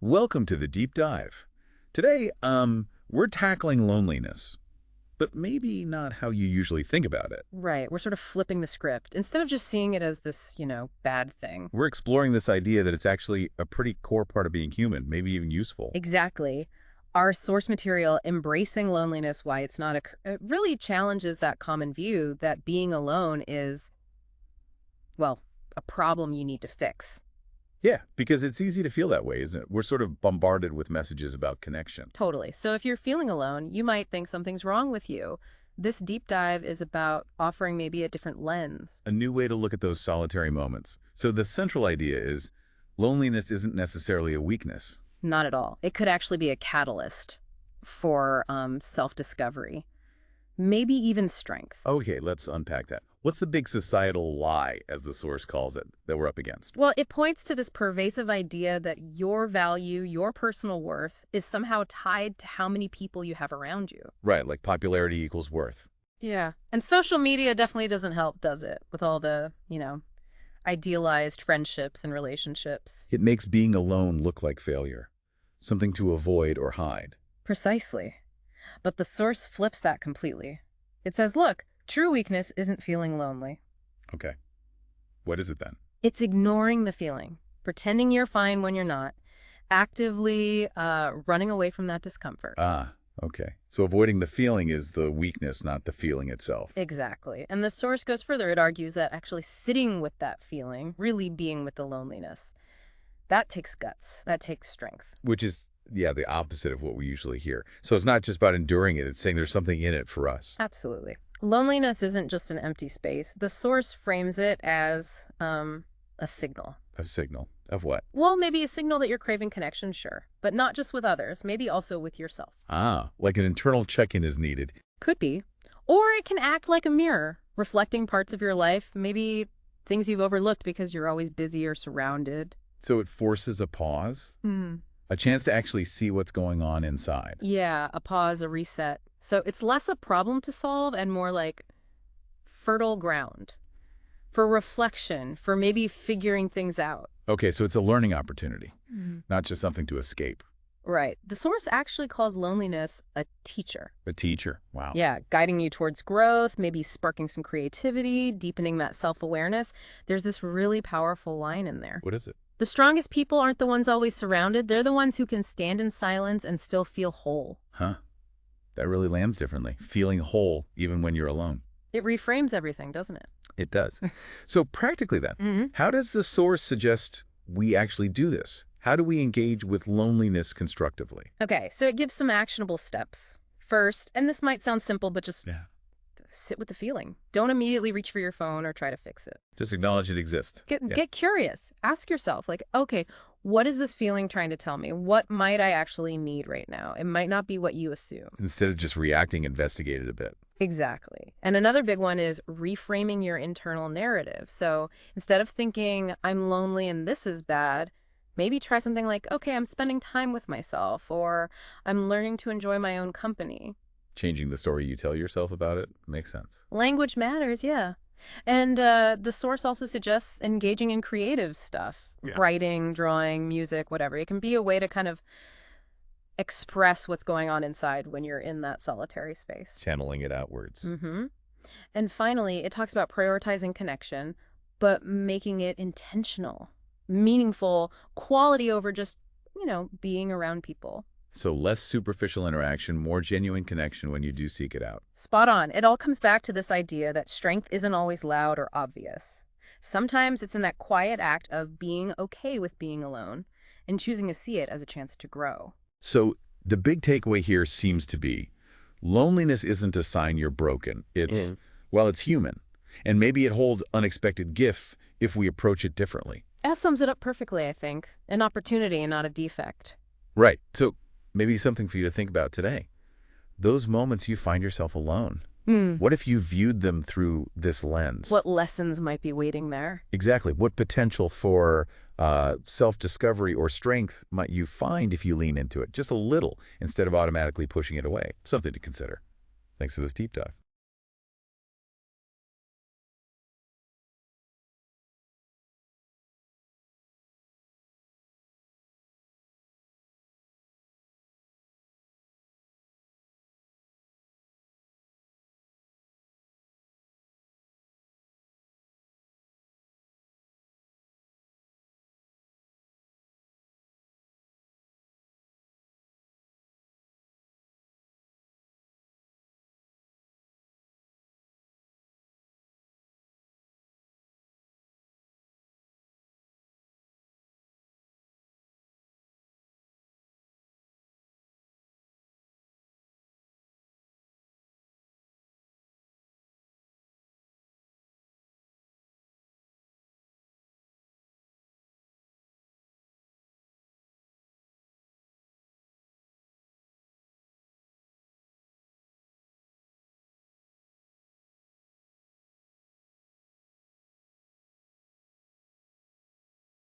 Welcome to the deep dive. Today, we're tackling loneliness, but maybe not how you usually think about it. Right. We're sort of flipping the script. Instead of just seeing it as this, bad thing. We're exploring this idea that it's actually a pretty core part of being human, maybe even useful. Exactly. Our source material, Embracing Loneliness, Why It's Not it really challenges that common view that being alone is, well, a problem you need to fix. Yeah, because it's easy to feel that way, isn't it? We're sort of bombarded with messages about connection. Totally. So if you're feeling alone, you might think something's wrong with you. This deep dive is about offering maybe a different lens. A new way to look at those solitary moments. So the central idea is loneliness isn't necessarily a weakness. Not at all. It could actually be a catalyst for self-discovery, maybe even strength. Okay, let's unpack that. What's the big societal lie, as the source calls it, that we're up against? Well, it points to this pervasive idea that your value, your personal worth, is somehow tied to how many people you have around you. Right, like popularity equals worth. Yeah. And social media definitely doesn't help, does it? With all the, idealized friendships and relationships. It makes being alone look like failure, something to avoid or hide. Precisely. But the source flips that completely. It says, look, true weakness isn't feeling lonely. Okay, what is it then? It's ignoring the feeling, pretending you're fine when you're not, actively running away from that discomfort. Ah, okay. So avoiding the feeling is the weakness, not the feeling itself. Exactly. And the source goes further. It argues that actually sitting with that feeling, really being with the loneliness, that takes guts. That takes strength. Which is, yeah, the opposite of what we usually hear. So it's not just about enduring it, it's saying there's something in it for us. Absolutely. Loneliness isn't just an empty space. The source frames it as a signal. A signal of what? Well, maybe a signal that you're craving connection, sure, but not just with others, maybe also with yourself. Ah, like an internal check-in is needed. Could be. Or it can act like a mirror, reflecting parts of your life, maybe things you've overlooked because you're always busy or surrounded. So it forces a pause? A chance to actually see what's going on inside. Yeah, a pause, a reset. So it's less a problem to solve and more like fertile ground for reflection, for maybe figuring things out. Okay, so it's a learning opportunity, not just something to escape. Right. The source actually calls loneliness a teacher. A teacher, wow. Yeah, guiding you towards growth, maybe sparking some creativity, deepening that self-awareness. There's this really powerful line in there. What is it? The strongest people aren't the ones always surrounded. They're the ones who can stand in silence and still feel whole. Huh. That really lands differently. Feeling whole even when you're alone. It reframes everything, doesn't it? It does. So practically then, how does the source suggest we actually do this? How do we engage with loneliness constructively? Okay, so it gives some actionable steps. First, and this might sound simple, but just sit with the feeling. Don't immediately reach for your phone or try to fix it. Just acknowledge it exists. Get curious. Ask yourself, like, okay, what is this feeling trying to tell me? What might I actually need right now? It might not be what you assume. Instead of just reacting, investigate it a bit. Exactly. And another big one is reframing your internal narrative. So instead of thinking, I'm lonely and this is bad, maybe try something like, okay, I'm spending time with myself, or I'm learning to enjoy my own company. Changing the story you tell yourself about it makes sense. Language matters, yeah. And the source also suggests engaging in creative stuff, writing, drawing, music, whatever. It can be a way to kind of express what's going on inside when you're in that solitary space. Channeling it outwards. And finally, it talks about prioritizing connection, but making it intentional, meaningful, quality over just, being around people. So less superficial interaction, more genuine connection when you do seek it out. Spot on. It all comes back to this idea that strength isn't always loud or obvious. Sometimes it's in that quiet act of being okay with being alone and choosing to see it as a chance to grow. So the big takeaway here seems to be loneliness isn't a sign you're broken. It's, well, it's human. And maybe it holds unexpected gifts if we approach it differently. That sums it up perfectly, I think. An opportunity and not a defect. Right. So maybe something for you to think about today. Those moments you find yourself alone. What if you viewed them through this lens? What lessons might be waiting there? Exactly. What potential for self-discovery or strength might you find if you lean into it just a little instead of automatically pushing it away? Something to consider. Thanks for this deep dive.